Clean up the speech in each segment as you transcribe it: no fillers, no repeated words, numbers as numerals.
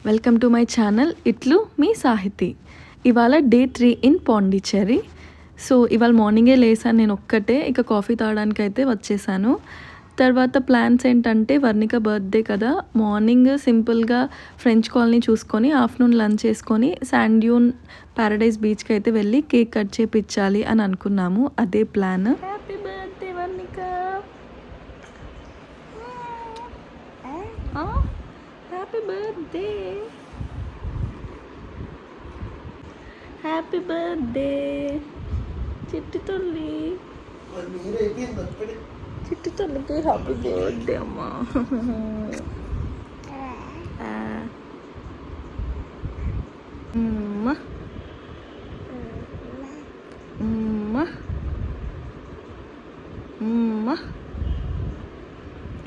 Welcome to my channel ఇట్లు మీ సాహితి. ఇవాళ day 3 in Pondicherry. So ఇవాళ మార్నింగే లేసాను నేను ఒక్కటే, ఇక కాఫీ తాగడానికి అయితే వచ్చేసాను. తర్వాత ప్లాన్స్ ఏంటంటే వర్ణిక బర్త్డే కదా, మార్నింగ్ సింపుల్గా ఫ్రెంచ్ కాలనీ చూసుకొని ఆఫ్టర్నూన్ లంచ్ చేసుకొని శాండ్ డ్యూన్ ప్యారడైజ్ బీచ్కి అయితే వెళ్ళి కేక్ కట్ చేయించాలి అని అనుకున్నాము. అదే plan. Happy birthday Varnika. Happy birthday, happy birthday చిట్టి తల్లి, చిట్టి తల్లికి హ్యాపీ బర్త్డే అమ్మా.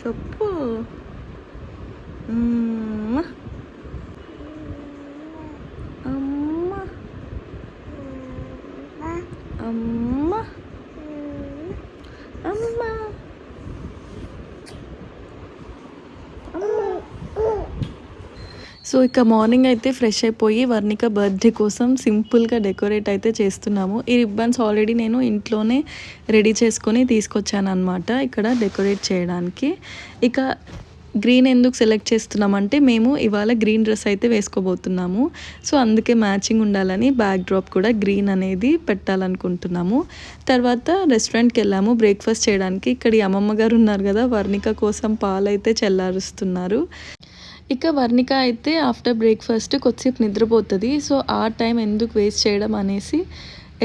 చెప్పు అమ్మ అమ్మ అమ్మ అమ్మ. సో ఇక మార్నింగ్ అయితే ఫ్రెష్ అయిపోయి వర్ణిక బర్త్డే కోసం సింపుల్గా డెకరేట్ అయితే చేస్తున్నాము. ఈ రిబ్బన్స్ ఆల్రెడీ నేను ఇంట్లోనే రెడీ చేసుకొని తీసుకొచ్చాను అనమాట ఇక్కడ డెకరేట్ చేయడానికి. ఇక గ్రీన్ ఎందుకు సెలెక్ట్ చేస్తున్నామంటే మేము ఇవాళ గ్రీన్ డ్రెస్ అయితే వేసుకోబోతున్నాము. సో అందుకే మ్యాచింగ్ ఉండాలని బ్యాక్ డ్రాప్ కూడా గ్రీన్ అనేది పెట్టాలనుకుంటున్నాము. తర్వాత రెస్టారెంట్కి వెళ్ళాము బ్రేక్ఫాస్ట్ చేయడానికి. ఇక్కడ అమ్మమ్మ గారు ఉన్నారు కదా, వర్ణిక కోసం పాలు అయితే చల్లారుస్తున్నారు. ఇక వర్ణిక అయితే ఆఫ్టర్ బ్రేక్ఫాస్ట్ కొద్దిసేపు నిద్రపోతుంది. సో ఆ టైం ఎందుకు వేస్ట్ చేయడం అనేసి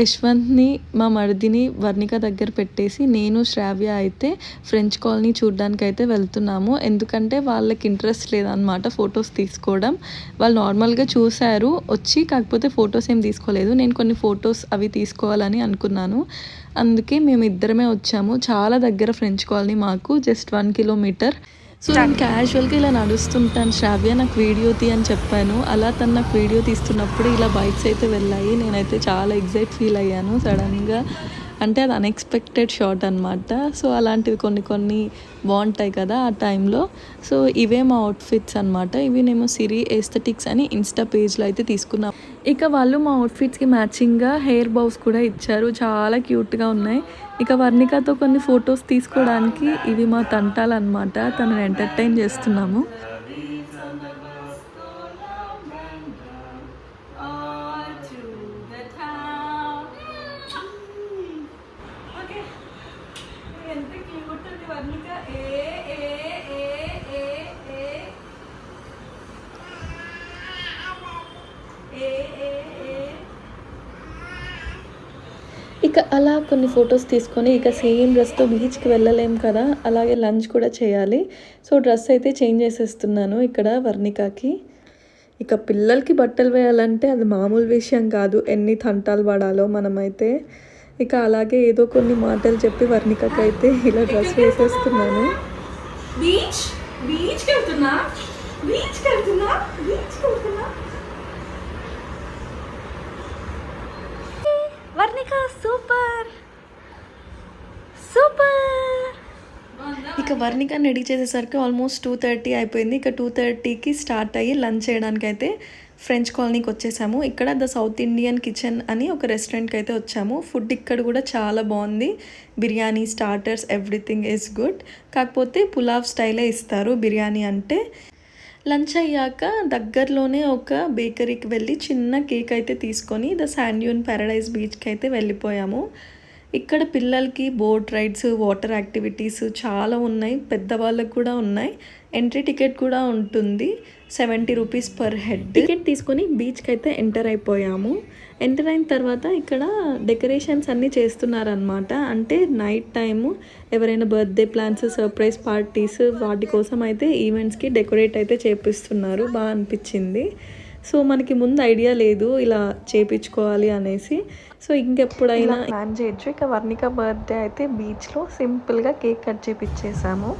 యశ్వంత్ని మా మరిదిని వర్ణిక దగ్గర పెట్టేసి నేను శ్రావ్య అయితే ఫ్రెంచ్ కాలనీ చూడడానికి అయితే వెళ్తున్నాము. ఎందుకంటే వాళ్ళకి ఇంట్రెస్ట్ లేదనమాట ఫొటోస్ తీసుకోవడం. వాళ్ళు నార్మల్గా చూశారు వచ్చి, కాకపోతే ఫొటోస్ ఏం తీసుకోలేదు. నేను కొన్ని ఫొటోస్ అవి తీసుకోవాలని అనుకున్నాను, అందుకే మేము ఇద్దరమే వచ్చాము. చాలా దగ్గర ఫ్రెంచ్ కాలనీ మాకు, జస్ట్ 1 కిలోమీటర్. సో నేను క్యాజువల్గా ఇలా నడుస్తుంటాను, శ్రావ్య నాకు వీడియో తీ అని చెప్పాను. అలా తను నాకు వీడియో తీస్తున్నప్పుడు ఇలా బైక్స్ అయితే వెళ్ళాయి. నేనైతే చాలా ఎగ్జైట్ ఫీల్ అయ్యాను సడన్గా, అంటే అది అన్ఎక్స్పెక్టెడ్ షాట్ అనమాట. సో అలాంటివి కొన్ని బాగుంటాయి కదా ఆ టైంలో. సో ఇవే మా అవుట్ఫిట్స్ అనమాట. ఇవి నేను సిరి ఎస్థెటిక్స్ అని ఇన్స్టా పేజ్లో అయితే తీసుకున్నాం. ఇక వాళ్ళు మా అవుట్ఫిట్స్కి మ్యాచింగ్గా హెయిర్ బౌస్ కూడా ఇచ్చారు, చాలా క్యూట్గా ఉన్నాయి. ఇక వర్ణికతో కొన్ని ఫొటోస్ తీసుకోవడానికి ఇవి మా తంటాలు అనమాట, తనని ఎంటర్టైన్ చేస్తున్నాము. ఇక అలా కొన్ని ఫొటోస్ తీసుకొని ఇక సేమ్ డ్రెస్తో బీచ్కి వెళ్ళలేం కదా, అలాగే లంచ్ కూడా చేయాలి. సో డ్రెస్ అయితే చేంజ్ చేసేస్తున్నాను ఇక్కడ వర్ణికకి. ఇక పిల్లలకి బట్టలు వేయాలంటే అది మామూలు విషయం కాదు, ఎన్ని తంటాలు పడాలో మనమైతే. ఇక అలాగే ఏదో కొన్ని మాటలు చెప్పి వర్ణికకి అయితే ఇలా డ్రెస్ వేసేస్తున్నాను. బీచ్కి వెళ్తున్నా. Varnika super super. ఇక వర్ణికని రెడీ చేసేసరికి ఆల్మోస్ట్ 2:30 అయిపోయింది. ఇక 2:30కి స్టార్ట్ అయ్యి లంచ్ చేయడానికి అయితే ఫ్రెంచ్ కాలనీకి వచ్చేసాము. ఇక్కడ ద సౌత్ ఇండియన్ కిచెన్ అని ఒక రెస్టారెంట్కి అయితే వచ్చాము. ఫుడ్ ఇక్కడ కూడా చాలా బాగుంది, biryani, starters, everything is good. కాకపోతే పులావ్ స్టైలే ఇస్తారు బిర్యానీ అంటే. లంచ్ అయ్యాక దగ్గరలోనే ఒక బేకరీకి వెళ్ళి చిన్న కేక్ అయితే తీసుకొని ద శాండ్ డ్యూన్ ప్యారడైజ్ బీచ్కి అయితే వెళ్ళిపోయాము. ఇక్కడ పిల్లలకి బోట్ రైడ్స్, వాటర్ యాక్టివిటీస్ చాలా ఉన్నాయి, పెద్దవాళ్ళకి కూడా ఉన్నాయి. ఎంట్రీ టికెట్ కూడా ఉంటుంది, 70 రూపీస్ పర్ హెడ్. టికెట్ తీసుకొని బీచ్కి అయితే ఎంటర్ అయిపోయాము. ఎంటర్ అయిన తర్వాత ఇక్కడ డెకరేషన్స్ అన్నీ చేస్తున్నారనమాట. అంటే నైట్ టైము ఎవరైనా బర్త్డే ప్లాన్స్, సర్ప్రైజ్ పార్టీస్, వాటి కోసం అయితే ఈవెంట్స్కి డెకరేట్ అయితే చేపిస్తున్నారు. బాగా అనిపించింది. సో మనకి ముందు ఐడియా లేదు ఇలా చేయించుకోవాలి అనేసి. సో ఇంకెప్పుడైనా ప్లాన్ చేయొచ్చు. ఇక వర్ణిక బర్త్డే అయితే బీచ్లో సింపుల్గా కేక్ కట్ చేయించేసాము.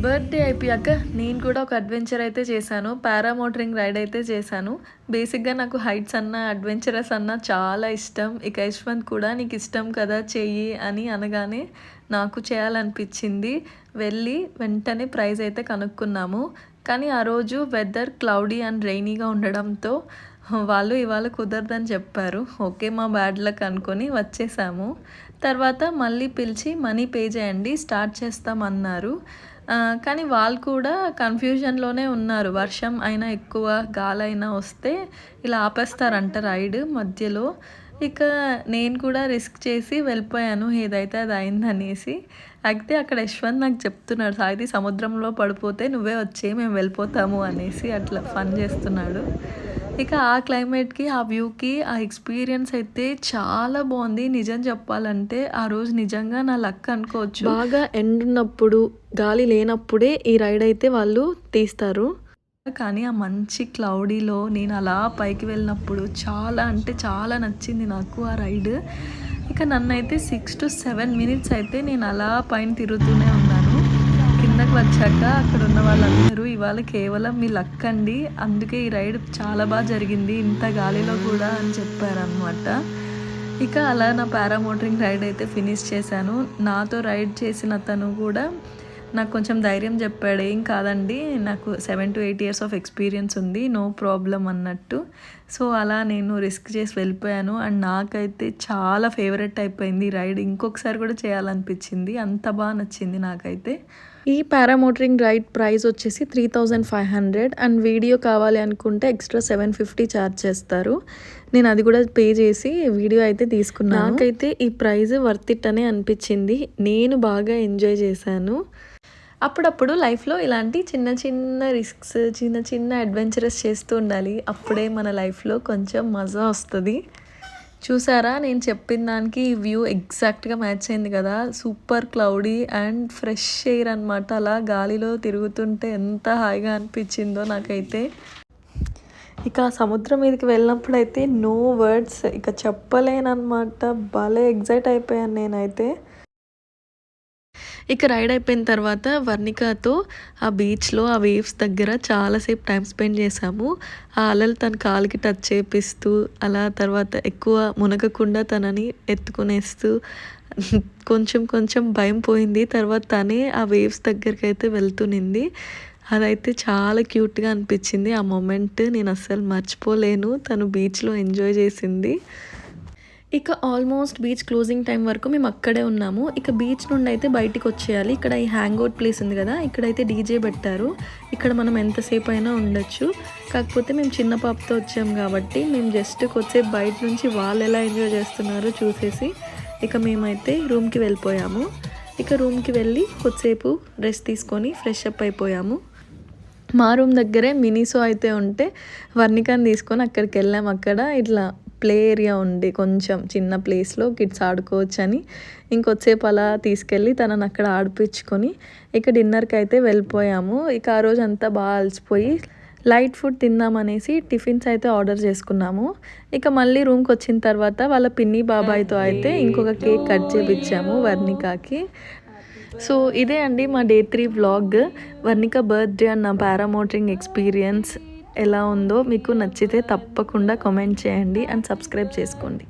బర్త్డే అయిపోయాక నేను కూడా ఒక అడ్వెంచర్ అయితే చేశాను. పారామోటరింగ్ రైడ్ అయితే చేశాను. బేసిక్గా నాకు హైట్స్ అన్న అడ్వెంచరస్ అన్న చాలా ఇష్టం. ఇక యశ్వంత్ కూడా నీకు ఇష్టం కదా చెయ్యి అని అనగానే నాకు చేయాలనిపించింది. వెళ్ళి వెంటనే ప్రైజ్ అయితే కనుక్కున్నాము. కానీ ఆ రోజు వెదర్ క్లౌడీ అండ్ రెయినీగా ఉండడంతో వాళ్ళు ఇవాళ కుదరదని చెప్పారు. ఓకే మా బ్యాడ్ లక్ అనుకొని వచ్చేసాము. తర్వాత మళ్ళీ పిలిచి మనీ పే చేయండి స్టార్ట్ చేస్తామన్నారు. కానీ వాళ్ళు కూడా కన్ఫ్యూజన్లోనే ఉన్నారు. వర్షం అయినా ఎక్కువ గాలైనా వస్తే ఇలా ఆపేస్తారంట రైడ్ మధ్యలో. ఇక నేను కూడా రిస్క్ చేసి వెళ్ళిపోయాను ఏదైతే అది అయిందనేసి. అయితే అక్కడ యశ్వంత్ నాకు చెప్తున్నాడు, సాయిది సముద్రంలో పడిపోతే నువ్వే వచ్చే మేము వెళ్ళిపోతాము అనేసి అట్లా ఫన్ చేస్తున్నాడు. ఇక ఆ క్లైమేట్కి ఆ వ్యూకి ఆ ఎక్స్పీరియన్స్ అయితే చాలా బాగుంది. నిజం చెప్పాలంటే ఆ రోజు నిజంగా నా లక్ అనుకోవచ్చు. బాగా ఎండ్ ఉన్నప్పుడు గాలి లేనప్పుడే ఈ రైడ్ అయితే వాళ్ళు తీస్తారు. కానీ ఆ మంచి క్లౌడీలో నేను అలా పైకి వెళ్ళినప్పుడు చాలా అంటే చాలా నచ్చింది నాకు ఆ రైడ్. ఇక నన్నైతే 6 to 7 minutes అయితే నేను అలా పైన తిరుగుతూనే ఉన్నాను. కిందకి వచ్చాక అక్కడ ఉన్న వాళ్ళందరూ ఇవాళ కేవలం మీ లక్ అండి, అందుకే ఈ రైడ్ చాలా బాగా జరిగింది ఇంత గాలిలో కూడా అని చెప్పారనమాట. ఇక అలా నా పారామోటరింగ్ రైడ్ అయితే ఫినిష్ చేశాను. నాతో రైడ్ చేసిన తను కూడా నాకు కొంచెం ధైర్యం చెప్పాడు, ఏం కాదండి నాకు 7 to 8 years ఆఫ్ ఎక్స్పీరియన్స్ ఉంది, నో ప్రాబ్లం అన్నట్టు. సో అలా నేను రిస్క్ చేసి వెళ్ళిపోయాను. అండ్ నాకైతే చాలా ఫేవరెట్ అయిపోయింది రైడ్. ఇంకొకసారి కూడా చేయాలనిపించింది, అంత బాగా నచ్చింది నాకైతే. ఈ పారామోటరింగ్ రైడ్ ప్రైస్ వచ్చేసి 3500 అండ్ వీడియో కావాలి అనుకుంటే ఎక్స్ట్రా 750 ఛార్జ్ చేస్తారు. నేను అది కూడా పే చేసి వీడియో అయితే తీసుకున్నాను. నాకైతే ఈ ప్రైజ్ వర్త్ ఇట్ అనే అనిపించింది. నేను బాగా ఎంజాయ్ చేశాను. అప్పుడప్పుడు లైఫ్లో ఇలాంటి చిన్న చిన్న రిస్క్స్ చిన్న చిన్న అడ్వెంచరస్ చేస్తూ ఉండాలి. అప్పుడే మన లైఫ్లో కొంచెం మజా వస్తుంది. చూసారా నేను చెప్పిన దానికి ఈ వ్యూ ఎగ్జాక్ట్గా మ్యాచ్ అయింది కదా. Super cloudy and fresh air అనమాట. అలా గాలిలో తిరుగుతుంటే ఎంత హాయిగా అనిపించిందో నాకైతే. ఇక సముద్రం మీదకి వెళ్ళినప్పుడు అయితే నో వర్డ్స్, ఇక చెప్పలేనమాట. భలే ఎగ్జైట్ అయిపోయాను నేనైతే. ఇక రైడ్ అయిపోయిన తర్వాత వర్ణికతో ఆ బీచ్లో ఆ వేవ్స్ దగ్గర చాలాసేపు టైం స్పెండ్ చేసాము. ఆ అలలు తన కాలికి టచ్ చేపిస్తూ అలా తర్వాత ఎక్కువ మునగకుండా తనని ఎత్తుకునేస్తూ కొంచెం కొంచెం భయం పోయింది. తర్వాత తనే ఆ వేవ్స్ దగ్గరికి అయితే వెళ్తునింది. అదైతే చాలా క్యూట్గా అనిపించింది. ఆ మూమెంట్ నేను అస్సలు మర్చిపోలేను. తను బీచ్లో ఎంజాయ్ చేసింది. ఇక ఆల్మోస్ట్ బీచ్ క్లోజింగ్ టైం వరకు మేము అక్కడే ఉన్నాము. ఇక బీచ్ నుండి అయితే బయటికి వచ్చేయాలి. ఇక్కడ ఈ హ్యాంగ్ అవుట్ ప్లేస్ ఉంది కదా, ఇక్కడైతే డీజే పెట్టారు. ఇక్కడ మనం ఎంతసేపు అయినా ఉండొచ్చు. కాకపోతే మేము చిన్న పాపతో వచ్చాము కాబట్టి మేము జస్ట్ కొద్దిసేపు బయట నుంచి వాళ్ళు ఎలా ఎంజాయ్ చేస్తున్నారో చూసేసి ఇక మేమైతే రూమ్కి వెళ్ళిపోయాము. ఇక రూమ్కి వెళ్ళి కొద్దిసేపు రెస్ట్ తీసుకొని ఫ్రెష్ అప్ అయిపోయాము. మా రూమ్ దగ్గరే మినీసో అయితే ఉంటే వర్ణికాని తీసుకొని అక్కడికి వెళ్ళాము. అక్కడ ఇట్లా ప్లే ఏరియా ఉండి కొంచెం చిన్న ప్లేస్లో కిడ్స్ ఆడుకోవచ్చు అని ఇంకొద్దిసేపు అలా తీసుకెళ్ళి తనని అక్కడ ఆడిపించుకొని ఇక డిన్నర్కి అయితే వెళ్ళిపోయాము. ఇక ఆ రోజు అంతా బాగా అలసిపోయి లైట్ ఫుడ్ తిందామనేసి టిఫిన్స్ అయితే ఆర్డర్ చేసుకున్నాము. ఇక మళ్ళీ రూమ్కి వచ్చిన తర్వాత వాళ్ళ పిన్ని బాబాయ్తో అయితే ఇంకొక కేక్ కట్ చేపించాము వర్ణికాకి. సో ఇదే అండి మా day 3 vlog. Varnika birthday and నా పారామోటరింగ్ ఎక్స్పీరియన్స్ ఎలా ఉందో మీకు నచ్చితే తప్పకుండా కామెంట్ చేయండి అండ్ సబ్స్క్రైబ్ చేసుకోండి.